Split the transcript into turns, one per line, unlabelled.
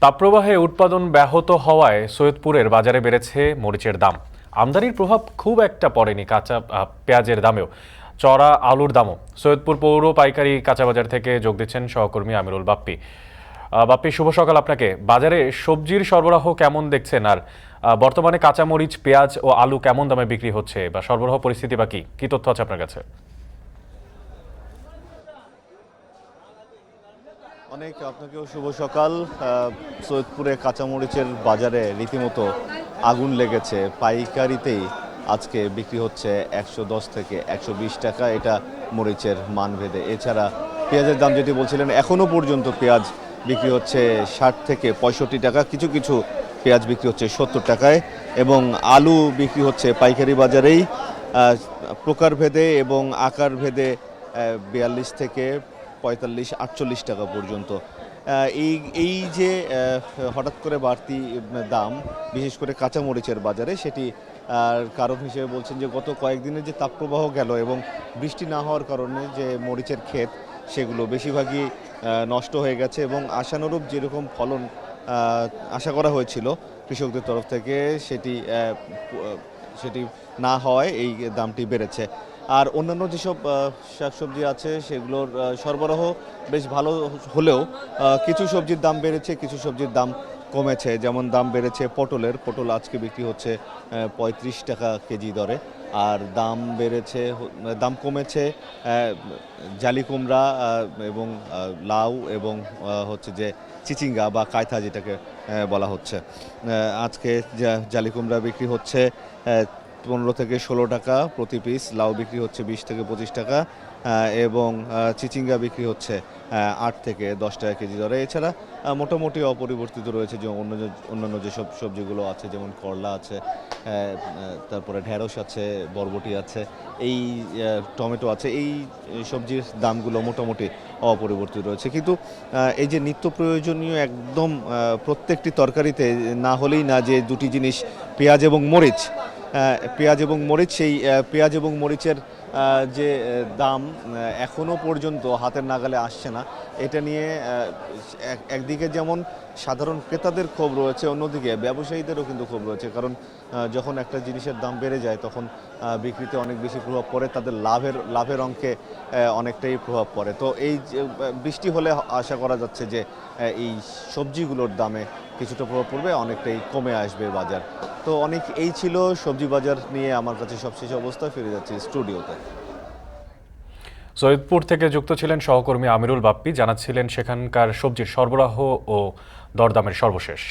তাপপ্রবাহে উৎপাদন ব্যাহত হওয়ায় সৈয়দপুরের বাজারে বেড়েছে মরিচের দাম। আমদানির প্রভাব খুব একটা পড়েনি কাঁচা পেঁয়াজের দামেও, চড়া আলুর দামও। সৈয়দপুর পৌর পাইকারি কাঁচা বাজার থেকে যোগ দিচ্ছেন সহকর্মী আমিরুল বাপ্পি। বাপ্পি, শুভ সকাল আপনাকে। বাজারে সবজির সরবরাহ কেমন দেখছেন, আর বর্তমানে কাঁচা মরিচ, পেঁয়াজ ও আলু কেমন দামে বিক্রি হচ্ছে, বা সরবরাহ পরিস্থিতি বা কি তথ্য আছে আপনার কাছে?
আপনাকেও শুভ সকাল। সৈয়দপুরে কাঁচামরিচের বাজারে রীতিমতো আগুন লেগেছে। পাইকারিতেই আজকে বিক্রি হচ্ছে 110 থেকে 120 টাকা, এটা মরিচের মানভেদে। এছাড়া পেঁয়াজের দাম যেটি বলছিলেন, এখনও পর্যন্ত পেঁয়াজ বিক্রি হচ্ছে 60 থেকে 65 টাকা, কিছু কিছু পেঁয়াজ বিক্রি হচ্ছে 70 টাকায়, এবং আলু বিক্রি হচ্ছে পাইকারি বাজারেই প্রকারভেদে এবং আকার ভেদে 42 থেকে 45-48 টাকা পর্যন্ত। এই এই যে হঠাৎ করে বাড়তি দাম, বিশেষ করে কাঁচামরিচের বাজারে, সেটি কারণ হিসেবে বলছেন যে গত কয়েকদিনের যে তাপপ্রবাহ গেল এবং বৃষ্টি না হওয়ার কারণে যে মরিচের ক্ষেত, সেগুলো বেশিরভাগই নষ্ট হয়ে গেছে, এবং আশানুরূপ যেরকম ফলন আশা করা হয়েছিল কৃষকদের তরফ থেকে, সেটি না হওয়ায় এই দামটি বেড়েছে। আর অন্যান্য যেসব শাকসবজি আছে সেগুলোর সরবরাহ বেশ ভালো হলেও কিছু সবজির দাম বেড়েছে, কিছু সবজির দাম কমেছে। যেমন দাম বেড়েছে পটল আজকে বিক্রি হচ্ছে 35 টাকা কেজি দরে। আর দাম কমেছে জালি কুমড়া এবং লাউ এবং হচ্ছে যে চিচিঙ্গা বা কায়থা যেটাকে বলা হচ্ছে। আজকে জালি কুমড়া বিক্রি হচ্ছে 15 থেকে 16 টাকা প্রতি পিস, লাউ বিক্রি হচ্ছে 20 থেকে 25 টাকা, এবং চিচিঙ্গা বিক্রি হচ্ছে 8 থেকে 10 টাকা কেজি দরে। এছাড়া মোটামুটি অপরিবর্তিত রয়েছে যে অন্যান্য যেসব সবজিগুলো আছে, যেমন করলা আছে, তারপরে ঢেঁড়স আছে, বরবটি আছে, এই টমেটো আছে। এই সবজির দামগুলো মোটামুটি অপরিবর্তিত রয়েছে। কিন্তু এই যে নিত্য প্রয়োজনীয় একদম প্রত্যেকটি তরকারিতে না হলেই না যে দুটি জিনিস, পেঁয়াজ এবং মরিচ, সেই পেঁয়াজ এবং মরিচের যে দাম এখনও পর্যন্ত হাতের নাগালে আসছে না। এটা নিয়ে একদিকে যেমন সাধারণ ক্রেতাদের ক্ষোভ রয়েছে, অন্যদিকে ব্যবসায়ীদেরও কিন্তু ক্ষোভ রয়েছে। কারণ যখন একটা জিনিসের দাম বেড়ে যায়, তখন বিক্রিতে অনেক বেশি প্রভাব পড়ে, তাদের লাভের অঙ্কে অনেকটাই প্রভাব পড়ে। তো এই বৃষ্টি হলে আশা করা যাচ্ছে যে এই সবজিগুলোর দামে কিছুটা প্রভাব পড়বে, অনেকটাই কমে আসবে বাজার। তো এই ছিল সবজি বাজার নিয়ে আমার কাছে সবশেষ অবস্থা। ফিরে যাচ্ছি স্টুডিওতে।
সৈয়দপুর থেকে যুক্ত ছিলেন সহকর্মী আমিরুল বাপ্পি, জানাচ্ছিলেন সেখানকার সবজির সরবরাহ ও দরদামের সর্বশেষ।